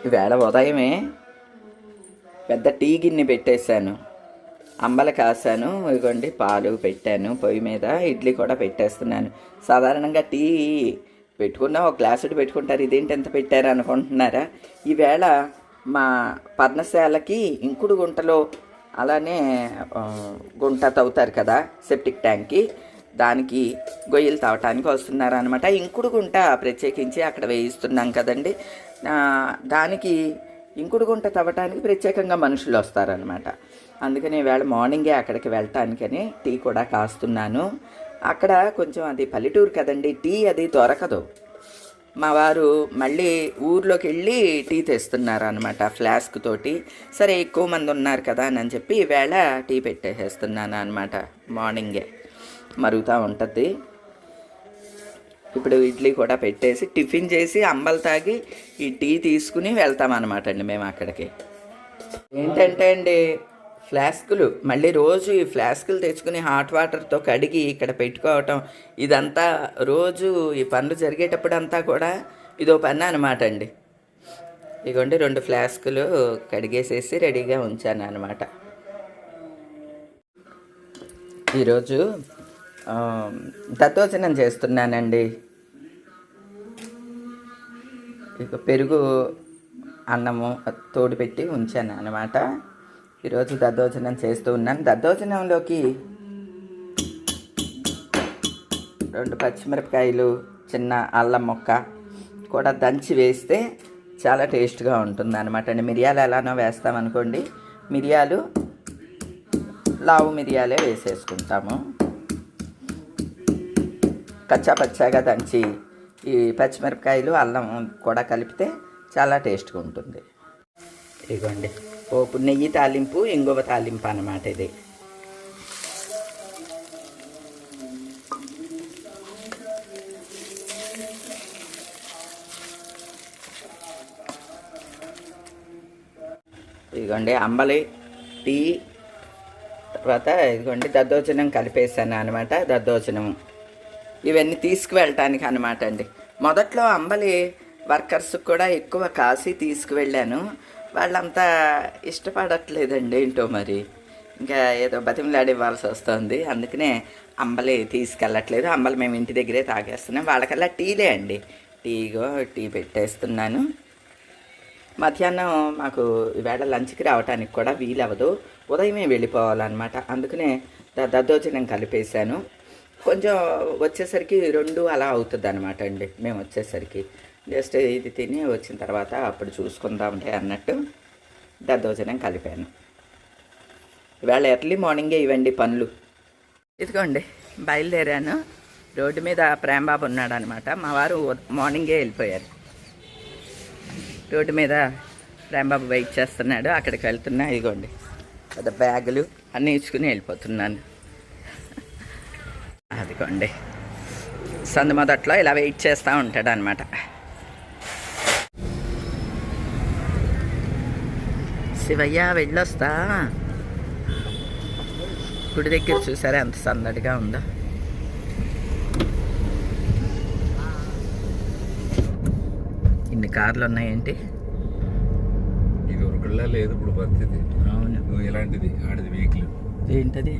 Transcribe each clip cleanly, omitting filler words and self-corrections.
ఈవేళ ఉదయమే పెద్ద టీ గిన్నె పెట్టేశాను, అంబలి కాసాను, ఇదిగోండి పాలు పెట్టాను పొయ్యి మీద, ఇడ్లీ కూడా పెట్టేస్తున్నాను. సాధారణంగా టీ పెట్టుకున్నా ఒక గ్లాసుడు పెట్టుకుంటారు, ఇదేంటి ఎంత పెట్టారు అనుకుంటున్నారా? ఈవేళ మా పర్ణశాలకి ఇంకుడు గుంటలో అలానే గుంట తవ్వుతారు కదా సెప్టిక్ ట్యాంక్కి, దానికి గొయ్యలు తవ్వటానికి వస్తున్నారు అనమాట. ఇంకుడు గుంట ప్రత్యేకించి అక్కడ వేయిస్తున్నాం కదండి, దానికి ఇంకుడు గుంట తవ్వటానికి ప్రత్యేకంగా మనుషులు వస్తారనమాట. అందుకని ఈవేళ మార్నింగే అక్కడికి వెళ్ళటానికని టీ కూడా కాస్తున్నాను. అక్కడ కొంచెం అది పల్లెటూరు కదండి, టీ అది దొరకదు. మా వారు మళ్ళీ ఊర్లోకి వెళ్ళి టీ తెస్తున్నారు అనమాట ఫ్లాస్క్ తోటి. సరే ఎక్కువ మంది ఉన్నారు కదా అని చెప్పి ఈవేళ టీ పెట్టేసేస్తున్నాను అనమాట. మార్నింగే మరుగుతూ ఉంటుంది. ఇప్పుడు ఇడ్లీ కూడా పెట్టేసి టిఫిన్ చేసి అంబలు తాగి ఈ టీ తీసుకుని వెళ్తామన్నమాట అండి మేము అక్కడికి. ఏంటంటే అండి, ఫ్లాస్కులు మళ్ళీ రోజు ఈ ఫ్లాస్కులు తెచ్చుకుని హాట్ వాటర్తో కడిగి ఇక్కడ పెట్టుకోవటం, ఇదంతా రోజు ఈ పనులు జరిగేటప్పుడు అంతా కూడా ఇదో పని అనమాట అండి. ఇదిగోండి 2 ఫ్లాస్కులు కడిగేసేసి రెడీగా ఉంచాను అనమాట. ఈరోజు దద్దోజనం చేస్తున్నానండి. ఇక పెరుగు అన్నము తోడు పెట్టి ఉంచాను అనమాట. ఈరోజు దద్దోజనం చేస్తూ ఉన్నాను. దద్దోజనంలోకి 2 పచ్చిమిరపకాయలు, చిన్న అల్లం ముక్క కూడా దంచి వేస్తే చాలా టేస్ట్గా ఉంటుంది అనమాట అండి. మిరియాలు ఎలానో వేస్తామనుకోండి, మిరియాలు లావు మిరియాలే వేసేసుకుంటాము. కచ్చా పచ్చాగా దంచి ఈ పచ్చిమిరపకాయలు అల్లం కూడా కలిపితే చాలా టేస్ట్గా ఉంటుంది. ఇదిగోండి పోపు, నెయ్యి తాలింపు, ఇంగువ తాలింపు అన్నమాట ఇది. ఇదిగోండి అంబలి, టీ, తర్వాత ఇదిగోండి దద్దోజనం కలిపేసాను అనమాట. దద్దోజనం ఇవన్నీ తీసుకువెళ్ళటానికి అనమాట అండి. మొదట్లో అంబలి వర్కర్స్ కూడా ఎక్కువ కాసి తీసుకువెళ్ళాను, వాళ్ళంతా ఇష్టపడట్లేదండి ఏంటో మరి, ఇంకా ఏదో బతిమలాడి ఇవ్వాల్సి వస్తుంది. అందుకనే అంబలి తీసుకెళ్ళట్లేదు. అంబలి మేము ఇంటి దగ్గరే తాగేస్తున్నాం. వాళ్ళకల్లా టీలే అండి. టీ పెట్టేస్తున్నాను. మధ్యాహ్నం మాకు ఈవేళ లంచ్కి రావడానికి కూడా వీలవదు, ఉదయమే వెళ్ళిపోవాలన్నమాట. అందుకనే దద్దోజనం కలిపేశాను. కొంచెం వచ్చేసరికి 2 అలా అవుతుంది అనమాట అండి. మేము వచ్చేసరికి జస్ట్ ఇది తిని వచ్చిన తర్వాత అప్పుడు చూసుకుందాంలే అన్నట్టు దద్దోజనం కలిపాను. ఇవాళ ఎర్లీ మార్నింగే ఇవ్వండి పనులు. ఇదిగోండి బయలుదేరాను. రోడ్డు మీద ప్రేమబాబు ఉన్నాడు అనమాట. మా వారు మార్నింగే వెళ్ళిపోయారు. రోడ్డు మీద ప్రేమబాబు వెయిట్ చేస్తున్నాడు. అక్కడికి వెళ్తున్నా. ఇదిగోండి పెద్ద బ్యాగులు అన్నీ ఇచ్చుకుని వెళ్ళిపోతున్నాను. అదిగోండి సందు మొదట్లో ఇలా వెయిట్ చేస్తూ ఉంటాడు అనమాట. శివయ్య వెళ్ళొస్తా. గుడి దగ్గర చూసారా ఎంత సందడిగా ఉందో. ఇన్ని కార్లు ఉన్నాయేంటి? ఇది ఒకళ్ళ లేదు ఇప్పుడు పరిస్థితి. అవును, ఎలాంటిది ఆడిది వెహికల్ ఏంటది?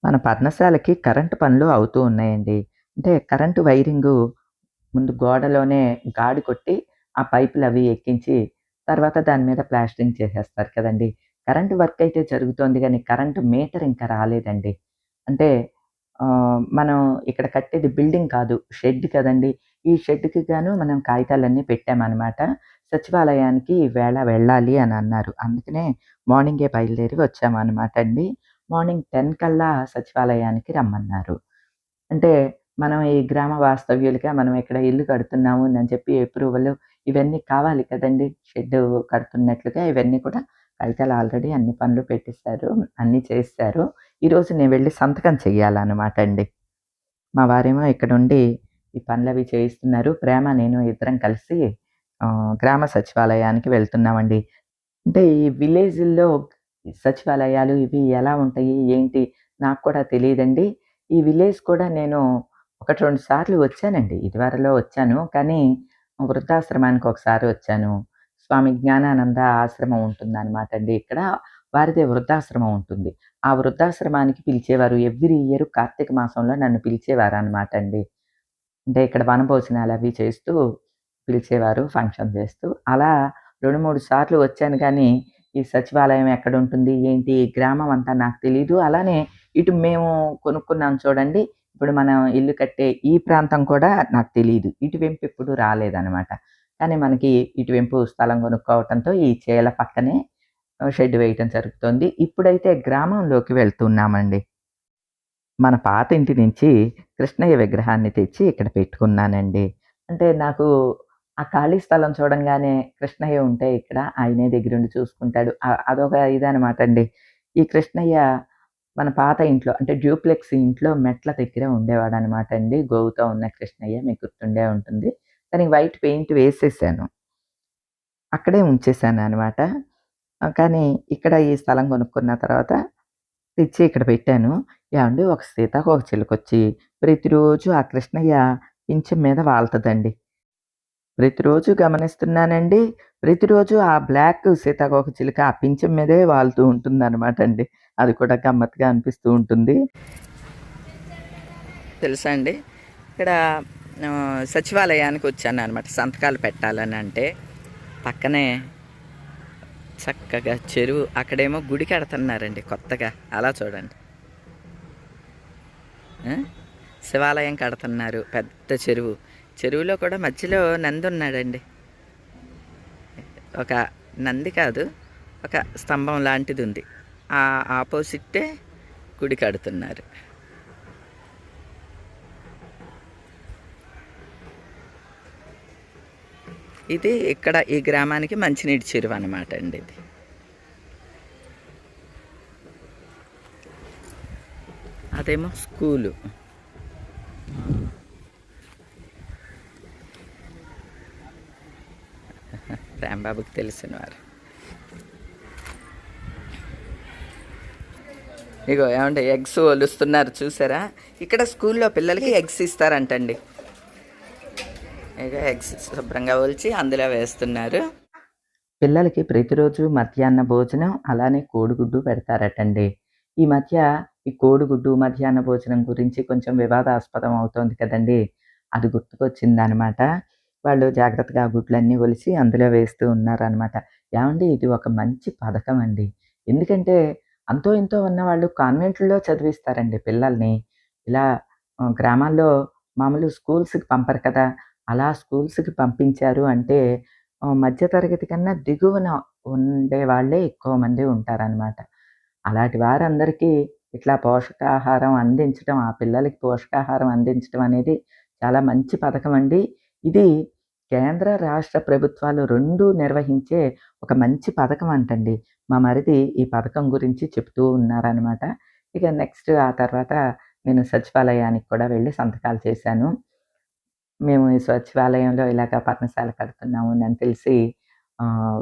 మన పర్ణశాలకి కరెంటు పనులు అవుతూ ఉన్నాయండి. అంటే కరెంటు వైరింగు ముందు గోడలోనే గాడి కొట్టి ఆ పైపులు అవి ఎక్కించి తర్వాత దాని మీద ప్లాస్టరింగ్ చేసేస్తారు కదండి. కరెంటు వర్క్ అయితే జరుగుతోంది కానీ కరెంటు మీటర్ ఇంకా రాలేదండి. అంటే మనం ఇక్కడ కట్టేది బిల్డింగ్ కాదు, షెడ్ కదండి. ఈ షెడ్‌కి గాను మనం కాగితాలన్నీ పెట్టామనమాట. సచివాలయానికి ఈవేళ వెళ్ళాలి అని అన్నారు. అందుకనే మార్నింగే బయలుదేరి వచ్చామనమాట అండి. మార్నింగ్ 10 కల్లా సచివాలయానికి రమ్మన్నారు. అంటే మనం ఈ గ్రామ వాస్తవ్యులుగా మనం ఇక్కడ ఇల్లు కడుతున్నాము అని చెప్పి అప్రూవల్ ఇవన్నీ కావాలి కదండీ. షెడ్ కడుతున్నట్లుగా ఇవన్నీ కూడా కాగితాలు ఆల్రెడీ అన్ని పనులు పెట్టేశారు. అన్నీ చేసేశారు. ఈరోజు నేను వెళ్ళి సంతకం చెయ్యాలనమాట అండి. మా వారేమో ఇక్కడుండి ఈ పనులవి చేయిస్తున్నారు. ప్రేమ నేను ఇద్దరం కలిసి గ్రామ సచివాలయానికి వెళ్తున్నామండి. అంటే ఈ విలేజుల్లో సచివాలయాలు ఇవి ఎలా ఉంటాయి? ఏంటి? నాకు కూడా తెలీదండి. ఈ విలేజ్ కూడా నేను 1, 2 సార్లు వచ్చానండి. ఇదివరలో వచ్చాను. కానీ వృద్ధాశ్రమానికి ఒకసారి వచ్చాను. స్వామి జ్ఞానానంద ఆశ్రమం ఉంటుందనమాట అండి ఇక్కడ. వారిదే వృద్ధాశ్రమం ఉంటుంది. ఆ వృద్ధాశ్రమానికి పిలిచేవారు. ఎవ్రీ ఇయర్ కార్తీక మాసంలో నన్ను పిలిచేవారనమాట అండి. అంటే ఇక్కడ వనభోజనాలవి చేస్తూ పిలిచేవారు ఫంక్షన్ చేస్తూ. అలా 2, 3 సార్లు వచ్చాను గానీ, ఈ సచివాలయం ఎక్కడుంటుంది, ఏంటి, ఈ గ్రామం అంతా నాకు తెలీదు. అలానే ఇటు మేము కొనుక్కున్నాం చూడండి, ఇప్పుడు మనం ఇల్లు కట్టే ఈ ప్రాంతం కూడా నాకు తెలీదు. ఇటువైపు ఎప్పుడు రాలేదనమాట. కానీ మనకి ఇటువైపు స్థలం కొనుక్కోవటంతో ఈ చేల పక్కనే షెడ్ వేయటం జరుగుతోంది. ఇప్పుడైతే గ్రామంలోకి వెళ్తున్నామండి. మన పాత ఇంటి నుంచి కృష్ణయ్య విగ్రహాన్ని తెచ్చి ఇక్కడ పెట్టుకున్నానండి. అంటే నాకు ఆ ఖాళీ స్థలం చూడంగానే కృష్ణయ్య ఉంటే ఇక్కడ ఆయనే దగ్గరుండి చూసుకుంటాడు. అదొక ఇదనమాట అండి. ఈ కృష్ణయ్య మన పాత ఇంట్లో అంటే డ్యూప్లెక్స్ ఇంట్లో మెట్ల దగ్గర ఉండేవాడనమాట అండి. గోవుతో ఉన్న కృష్ణయ్య మీకు గుర్తుండే ఉంటుంది. దానికి వైట్ పెయింట్ వేసేసాను. అక్కడే ఉంచేసాననమాట. కానీ ఇక్కడ ఈ స్థలం కొనుక్కున్న తర్వాత తెచ్చి ఇక్కడ పెట్టాను. ఏవండీ ఒక సీతాకోకచిలుకొచ్చి ప్రతిరోజు ఆ కృష్ణయ్య పింఛం మీద వాలుతదండి. ప్రతిరోజు గమనిస్తున్నానండి. ప్రతిరోజు ఆ బ్లాక్ సీతాకోకచిలుక ఆ పింఛం మీదే వాలుతూ ఉంటుందనమాట అండి. అది కూడా గమ్మత్తుగా అనిపిస్తూ ఉంటుంది. తెలుసా అండి? ఇక్కడ సచివాలయానికి వచ్చాననమాట సంతకాలు పెట్టాలని. అంటే పక్కనే చక్కగా చెరువు, అక్కడేమో గుడి కడుతున్నారండి కొత్తగా. అలా చూడండి. శివాలయం కడుతున్నారు. పెద్ద చెరువు. చెరువులో కూడా మధ్యలో నంది ఉన్నాడండి. ఒక నంది కాదు, ఒక స్తంభం లాంటిది ఉంది. ఆ ఆపోజిట్టే గుడి కడుతున్నారు. ఇది ఇక్కడ ఈ గ్రామానికి మంచినీటి చెరువు అనమాట అండి. ఇది అదేమో స్కూలు. రాంబాబుకి తెలిసిన వారు. ఇగో ఏమంటే ఎగ్స్ ఒలుస్తున్నారు చూసారా? ఇక్కడ స్కూల్లో పిల్లలకి ఎగ్స్ ఇస్తారంటండి. ఇక ఎగ్స్ శుభ్రంగా ఒలిచి అందులో వేస్తున్నారు. పిల్లలకి ప్రతిరోజు మధ్యాహ్న భోజనం అలానే కోడిగుడ్డు పెడతారటండి. ఈ మధ్య ఈ కోడిగుడ్డు మధ్యాహ్న భోజనం గురించి కొంచెం వివాదాస్పదం అవుతోంది కదండీ! అది గుర్తుకొచ్చిందనమాట. వాళ్ళు జాగ్రత్తగా ఆ గుడ్లన్నీ ఒలిచి అందులో వేస్తూ ఉన్నారనమాట. ఏవండీ ఇది ఒక మంచి పథకం అండి. ఎందుకంటే అంతో ఇంతో ఉన్నవాళ్ళు కాన్వెంట్‌లో చదివిస్తారండి పిల్లల్ని. ఇలా గ్రామాల్లో మామూలు స్కూల్స్‌కి పంపరు కదా! అలా స్కూల్స్‌కి పంపించారు అంటే మధ్య తరగతి కన్నా దిగువన ఉండేవాళ్ళే ఎక్కువ మంది ఉంటారనమాట. అలాంటి వారందరికీ ఇట్లా పోషకాహారం అందించడం, ఆ పిల్లలకి పోషకాహారం అందించడం అనేది చాలా మంచి పథకం అండి. ఇది కేంద్ర, రాష్ట్ర ప్రభుత్వాలు 2 నిర్వహించే ఒక మంచి పథకం అంటండి. మా మరిది ఈ పథకం గురించి చెప్తూ ఉన్నారనమాట. ఇక నెక్స్ట్ ఆ తర్వాత నేను సచివాలయానికి కూడా వెళ్ళి సంతకాలు చేశాను. మేము ఈ సచివాలయంలో ఇలాగ పర్ణశాల కడుతున్నాము అని తెలిసి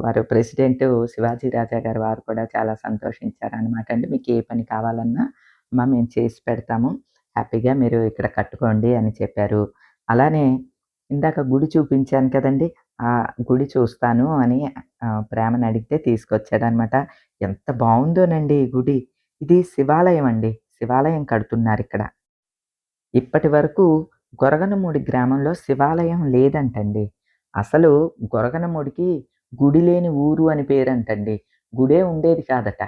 వారు ప్రెసిడెంటు శివాజీ రాజా గారు వారు కూడా చాలా సంతోషించారనమాట అండి. మీకు ఏ పని కావాలన్నా మేము చేసి పెడతాము. హ్యాపీగా మీరు ఇక్కడ కట్టుకోండి అని చెప్పారు. అలానే ఇందాక గుడి చూపించాను కదండీ! ఆ గుడి చూస్తాను అని ప్రేమని అడిగితే తీసుకొచ్చాడనమాట. ఎంత బావుందోనండి ఈ గుడి. ఇది శివాలయం అండి. శివాలయం కడుతున్నారిక్కడ. ఇప్పటి వరకు గొరగనమూడి గ్రామంలో శివాలయం లేదంటండి. అసలు గొరగనమూడికి గుడి లేని ఊరు అని పేరంటండి. గుడే ఉండేది కాదట.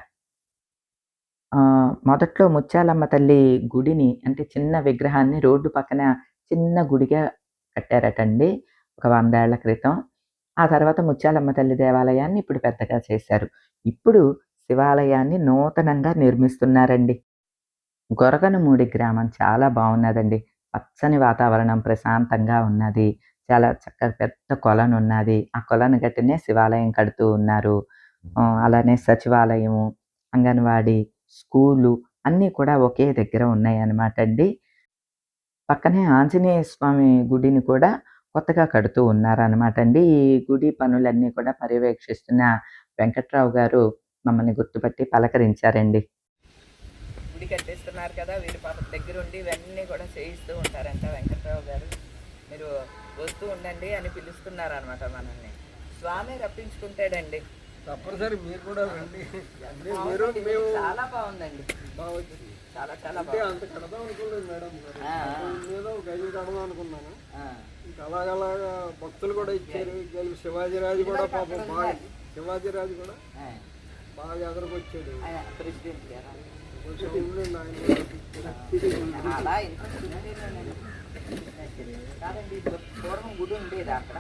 మొదట్లో ముత్యాలమ్మ తల్లి గుడిని అంటే చిన్న విగ్రహాన్ని రోడ్డు పక్కన చిన్న గుడిగా కట్టారటండి. ఒక 100 ఏళ్ల క్రితం. ఆ తర్వాత ముత్యాలమ్మ తల్లి దేవాలయాన్ని ఇప్పుడు పెద్దగా చేశారు. ఇప్పుడు శివాలయాన్ని నూతనంగా నిర్మిస్తున్నారండి. గొరగనమూడి గ్రామం చాలా బావున్నదండి. పచ్చని వాతావరణం ప్రశాంతంగా ఉన్నది. చాలా చక్కగా పెద్ద కొలనున్నది. ఆ కొలను గట్టునే శివాలయం కడుతూ ఉన్నారు. అలానే సచివాలయము, అంగన్వాడీ, స్కూలు అన్నీ కూడా ఒకే దగ్గర ఉన్నాయన్నమాట అండి. పక్కనే ఆంజనేయ స్వామి గుడిని కూడా కొత్తగా కడుతూ ఉన్నారనమాట అండి. ఈ గుడి పనులన్నీ కూడా పర్యవేక్షిస్తున్న వెంకట్రావు గారు మమ్మల్ని గుర్తుపట్టి పలకరించారండి. గుడి కట్టేస్తున్నారు కదా, వీరి పాప దగ్గరుండి ఇవన్నీ కూడా చేయిస్తూ ఉంటారంట వెంకట్రావు గారు. మీరు వస్తూ ఉండండి అని పిలుస్తున్నారనమాట మనల్ని. స్వామి రప్పించుకుంటాడండి. తప్పనిసరి మీరు కూడా రండి. చాలా బాగుందండి, చాలా చాలా అంటే అంత కడదాం అనుకోలేదు మేడం గారు. ఏదో ఒక 5 కడదాం అనుకున్నాను. ఇంకా అలాగలాగా భక్తులు కూడా ఇచ్చారు. శివాజీరాజు కూడా పాపం బాగా, శివాజీరాజు కూడా బాగా ఎదరకొచ్చాడు. ప్రెసిడెంట్ గారు కొంచెం ఉండండి ఆయన. అలా కాదండి, పూర్వం గుడి ఉండేది అక్కడ.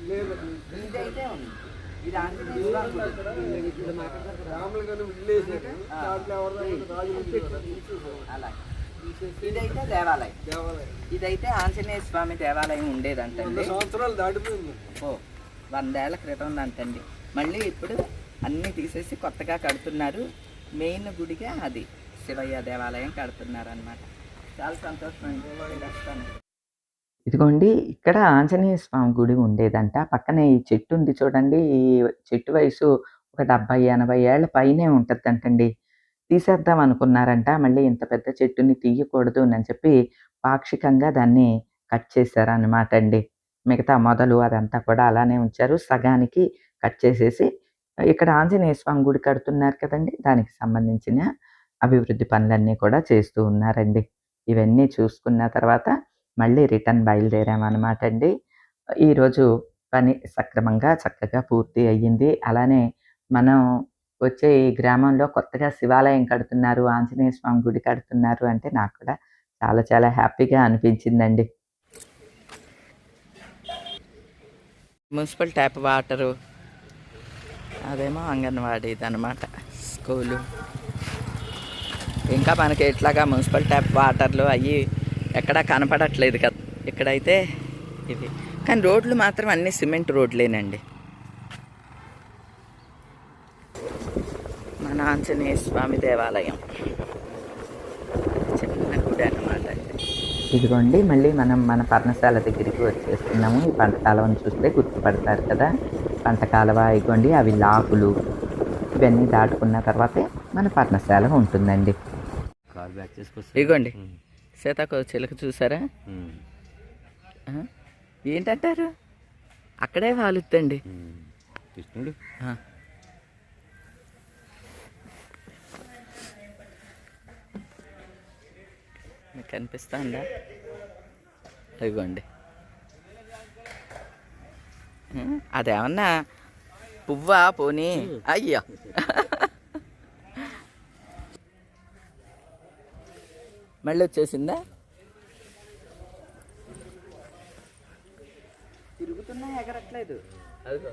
లేదు ఇదైతే ఉంది, ఇది ఆంజనేయ స్వామి గుడి. రాములు గారు విల్లేశారు. దాంట్లో ఎవరిదాకా రాజులు అలా ఇదైతే దేవాలయం. దేవాలయం ఇదైతే ఆంజనేయ స్వామి దేవాలయం ఉండేదంటండి. 100 సంవత్సరాలు దాటిపోయింది. 100 ఏళ్ల క్రితం అంటండి. మళ్ళీ ఇప్పుడు అన్నీ తీసేసి కొత్తగా కడుతున్నారు. మెయిన్ గుడిగా అది శివయ్య దేవాలయం కడుతున్నారు అనమాట. చాలా సంతోషం అండి. ఇదిగోండి, ఇక్కడ ఆంజనేయ స్వామి గుడి ఉండేదంట. పక్కనే ఈ చెట్టు ఉంది చూడండి. ఈ చెట్టు వయసు ఒక 70-80 ఏళ్ల పైనే ఉంటుందంటండి. తీసేద్దాం అనుకున్నారంట. మళ్ళీ ఇంత పెద్ద చెట్టుని తీయకూడదు అని చెప్పి పాక్షికంగా దాన్ని కట్ చేశారనమాట అండి. మిగతా మొదలు అదంతా కూడా అలానే ఉంచారు. సగానికి కట్ చేసేసి ఇక్కడ ఆంజనేయ స్వామి గుడి కడుతున్నారు కదండి, దానికి సంబంధించిన అభివృద్ధి పనులన్నీ కూడా చేస్తూ ఉన్నారండి. ఇవన్నీ చూసుకున్న తర్వాత మళ్ళీ రిటర్న్ బయలుదేరామన్నమాట అండి. ఈరోజు పని సక్రమంగా చక్కగా పూర్తి అయ్యింది. అలానే మనం వచ్చే ఈ గ్రామంలో కొత్తగా శివాలయం కడుతున్నారు, ఆంజనేయ స్వామి గుడి కడుతున్నారు అంటే నాకు కూడా చాలా చాలా హ్యాపీగా అనిపించిందండి. మున్సిపల్ ట్యాప్ వాటరు, అదేమో అంగన్వాడీది అనమాట స్కూలు. ఇంకా మనకి ఇట్లాగా మున్సిపల్ ట్యాప్ వాటర్లు అవి ఎక్కడా కనపడట్లేదు కదా. ఇక్కడైతే ఇవి, కానీ రోడ్లు మాత్రం అన్నీ సిమెంట్ రోడ్లేనండి. మన ఆంజనేయ స్వామి దేవాలయం చిన్న గుడి అనమాట. ఇదిగోండి, మళ్ళీ మనం మన పర్ణశాల దగ్గరికి వచ్చేస్తున్నాము. ఈ పంట కాలువను చూస్తే గుర్తుపడతారు కదా, పంట కాలువ. ఇదిగోండి, అవి లాకులు ఇవన్నీ దాటుకున్న తర్వాతే మన పర్ణశాల ఉంటుందండి. ఇదిగోండి, సీతాకోక చిలుక చూసారా? ఏంటంటారు, అక్కడే వాలుద్దండి కృష్ణుడు. మీకు కనిపిస్తుందా? ఇదిగోండి, అదేమన్నా పువ్వా పోనీ? అయ్యో, మళ్ళీ వచ్చేసిందా? తిరుగుతున్నా ఎగరట్లేదు. అదిగో,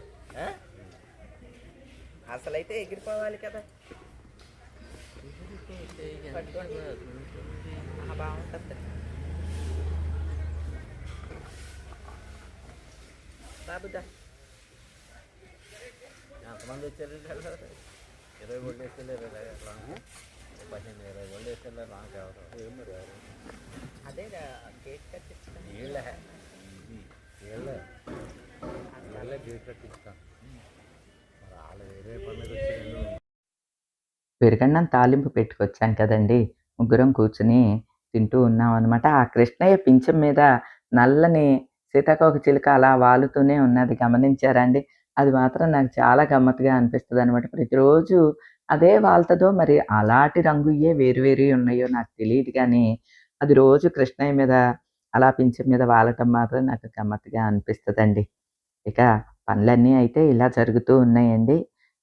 అసలైతే ఎగిరిపోవాలి కదా. బాగుంటుంది. బాబుదా ఎంతమంది వచ్చారు? 20 గోళ్ళు వేసుకెళ్ళారు. 15-20 గోళ్ళు వేసుకెళ్ళారు. నాకు ఎవరు అదే గేట్ కట్టించుతాను. వీళ్ళే గేట్ కట్టిస్తాను. మరి వాళ్ళు వేరే పండుగ వచ్చి పెరుగన్నం తాలింపు పెట్టుకొచ్చాను కదండి, ముగ్గురం కూర్చుని తింటూ ఉన్నాం అనమాట. ఆ కృష్ణయ్య పింఛం మీద నల్లని సీతాకోక చిలుక అలా వాలుతూనే ఉన్నది, గమనించారండి? అది మాత్రం నాకు చాలా గమ్మత్తుగా అనిపిస్తుంది అనమాట. ప్రతిరోజు అదే వాలుతుందో మరి అలాంటి రంగుయే వేరు ఉన్నాయో నాకు తెలియదు, కానీ అది రోజు కృష్ణయ్య మీద అలా పింఛం మీద వాలటం మాత్రం నాకు గమ్మత్తుగా అనిపిస్తుందండి. ఇక పనులన్నీ అయితే ఇలా జరుగుతూ ఉన్నాయండి.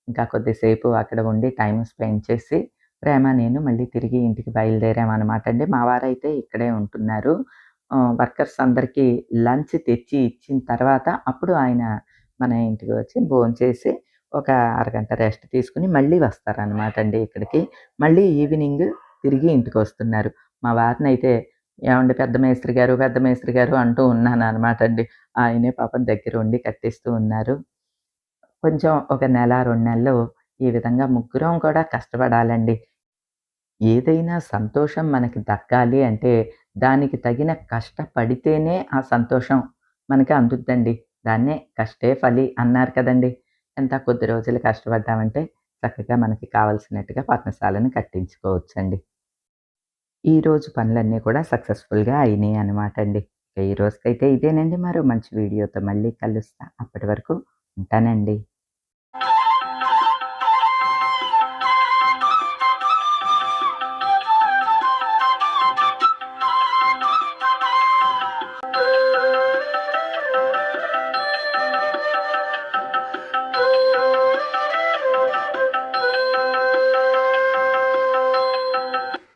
ఇంకా కొద్దిసేపు అక్కడ ఉండి టైం స్పెండ్ చేసి ప్రేమ నేను మళ్ళీ తిరిగి ఇంటికి బయలుదేరామన్నమాట అండి. మా వారైతే ఇక్కడే ఉంటున్నారు. వర్కర్స్ అందరికీ లంచ్ తెచ్చి ఇచ్చిన తర్వాత అప్పుడు ఆయన మన ఇంటికి వచ్చి భోంచేసి ఒక అరగంట రెస్ట్ తీసుకుని మళ్ళీ వస్తారనమాట అండి ఇక్కడికి. మళ్ళీ ఈవినింగ్ తిరిగి ఇంటికి వస్తున్నారు. మా వారిని అయితే ఏమండి పెద్ద మేస్త్రి గారు అంటూ ఉన్నాను అనమాట అండి. ఆయనే పాపం దగ్గర ఉండి కట్టిస్తూ ఉన్నారు. కొంచెం ఒక నెల 2 నెలలు ఈ విధంగా ముగ్గురం కూడా కష్టపడాలండి. ఏదైనా సంతోషం మనకి దక్కాలి అంటే దానికి తగిన కష్టపడితేనే ఆ సంతోషం మనకి అందుద్దండి. దాన్నే కష్టే ఫలి అన్నారు కదండి. ఎంత కొద్ది రోజులు కష్టపడ్డామంటే చక్కగా మనకి కావాల్సినట్టుగా పర్ణశాలను కట్టించుకోవచ్చండి. ఈరోజు పనులన్నీ కూడా సక్సెస్‌ఫుల్‌గా అయినాయి అనమాట అండి. ఈ రోజుకైతే ఇదేనండి. మరో మంచి వీడియోతో మళ్ళీ కలుస్తా. అప్పటి వరకు ఉంటానండి.